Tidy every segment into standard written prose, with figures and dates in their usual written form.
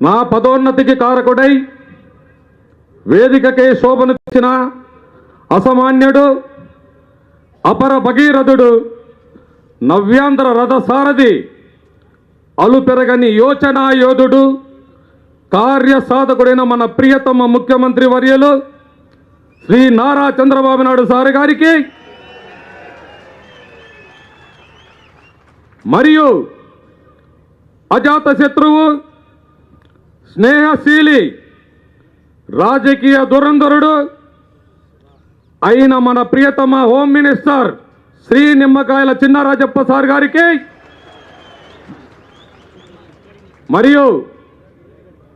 నా పదోన్నతికి కారకుడై వేదికకే శోభను తెచ్చిన అసామాన్యుడు, అపర భగీరథుడు, నవ్యాంధ్ర రథసారథి, అలుపెరగని యోచనా యోధుడు, కార్యసాధకుడైన మన ప్రియతమ ముఖ్యమంత్రి వర్యులు శ్రీ నారా చంద్రబాబు నాయుడు సార్ గారికి మరియు అజాత శత్రువు, స్నేహశీలి, రాజకీయ దురంధరుడు అయిన మన ప్రియతమ home minister Shri Nimmakayala Chinarajappa sir గారికి మరియు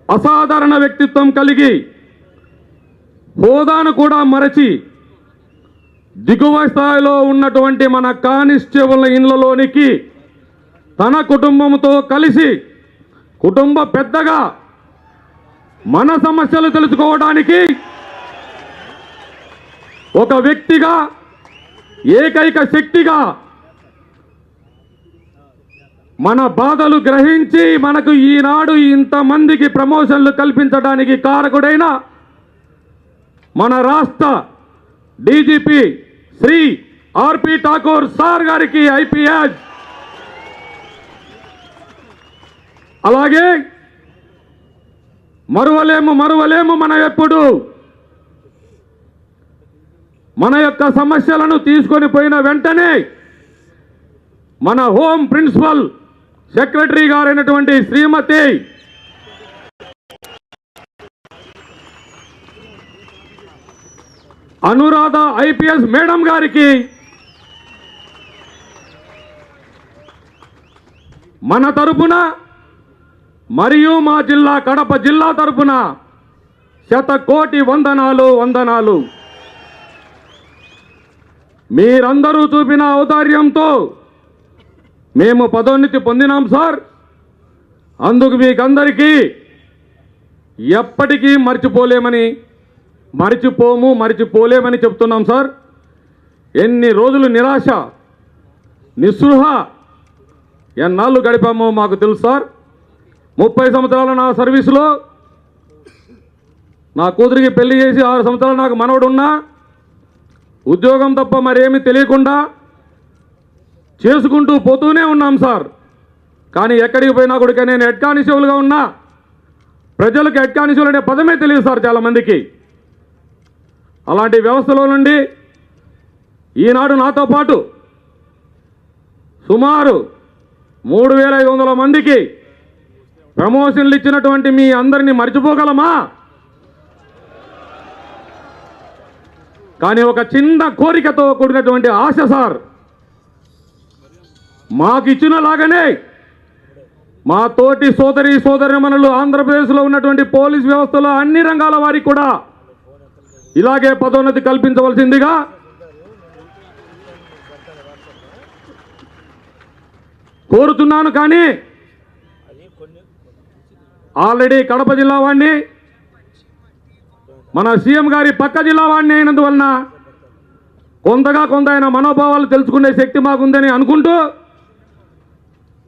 అసాధారణ వ్యక్తిత్వం కలిగి హోదాను కూడా మరచి దిగువ స్థాయిలో ఉన్నటువంటి మన కానిస్టేబుల్ ఇళ్లలోనికి తన కుటుంబంతో కలిసి కుటుంబ పెద్దగా మన సమస్యలు తెలుసుకోవడానికి ఒక వ్యక్తిగా, ఏకైక శక్తిగా మన బాధలు గ్రహించి మనకు ఈనాడు ఇంతమందికి ప్రమోషన్లు కల్పించడానికి కారకుడైన మన రాష్ట్ర డీజీపీ శ్రీ ఆర్పి ఠాకూర్ సార్ గారికి ఐపీఎస్, అలాగే మరువలేము మన ఎప్పుడు మన యొక్క సమస్యలను తీసుకొని పోయిన వెంటనే మన హోమ్ ప్రిన్సిపల్ సెక్రటరీ గారైనటువంటి శ్రీమతి అనురాధ ఐపీఎస్ మేడం గారికి మన తరపున మరియు మా జిల్లా కడప జిల్లా తరపున శతకోటి వందనాలు. మీరందరూ చూపిన ఔదార్యంతో మేము పదోన్నతి పొందినాం సార్. అందుకు మీకందరికీ ఎప్పటికీ మర్చిపోలేమని చెప్తున్నాం సార్. ఎన్ని రోజులు నిరాశ, నిస్పృహ ఎన్నాళ్ళు గడిపామో మాకు తెలుసు సార్. 30 సంవత్సరాల నా సర్వీసులో నా కూతురికి పెళ్లి చేసి 6 సంవత్సరాలు నాకు మనవడు ఉన్నా, ఉద్యోగం తప్ప మరేమీ తెలియకుండా చేసుకుంటూ పోతూనే ఉన్నాం సార్. కానీ ఎక్కడికి పోయినా కూడా నేను హెడ్ కానిస్టేబుల్గా ఉన్నా. ప్రజలకు హెడ్ కానిస్టేబుల్ అనే పదమే తెలియదు సార్ చాలామందికి. అలాంటి వ్యవస్థలో నుండి ఈనాడు నాతో పాటు సుమారు 3500 మందికి ప్రమోషన్లు ఇచ్చినటువంటి మీ అందరినీ మర్చిపోగలమా? కానీ ఒక చిన్న కోరికతో కూడినటువంటి ఆశ సార్, మాకు ఇచ్చినలాగానే మా తోటి సోదరీమణులు ఆంధ్రప్రదేశ్లో ఉన్నటువంటి పోలీస్ వ్యవస్థలో అన్ని రంగాల వారికి కూడా ఇలాగే పదోన్నతి కల్పించవలసిందిగా కోరుతున్నాను. కానీ ఆల్రెడీ కడప జిల్లా వాడిని, మన సీఎం గారి పక్క జిల్లా వాడిని అయినందువలన కొంత ఆయన మనోభావాలు తెలుసుకునే శక్తి మాకుందని అనుకుంటూ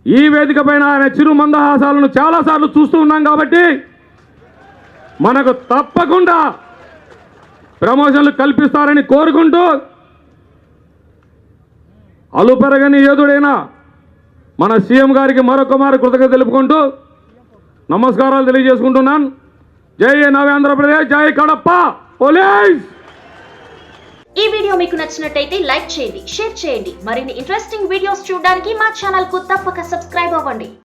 ఈ వేదిక పైన ఆయన చిరు మందహాసాలను చాలాసార్లు చూస్తూ ఉన్నాం. కాబట్టి మనకు తప్పకుండా ప్రమోషన్లు కల్పిస్తారని కోరుకుంటూ అలుపెరగని యోధుడైన మన సీఎం గారికి మరొక మారు కృతజ్ఞత తెలుపుకుంటూ నమస్కారాలు తెలియజేసుకుంటున్నాను. జై నవ్యాంధ్రప్రదేశ్, జై కడప పోలీస్. ఈ వీడియో మీకు నచ్చినట్టయితే లైక్ చేయండి, షేర్ చేయండి. మరిన్ని ఇంట్రెస్టింగ్ వీడియోస్ చూడడానికి మా ఛానల్ కు తప్పక సబ్స్క్రైబ్ అవ్వండి.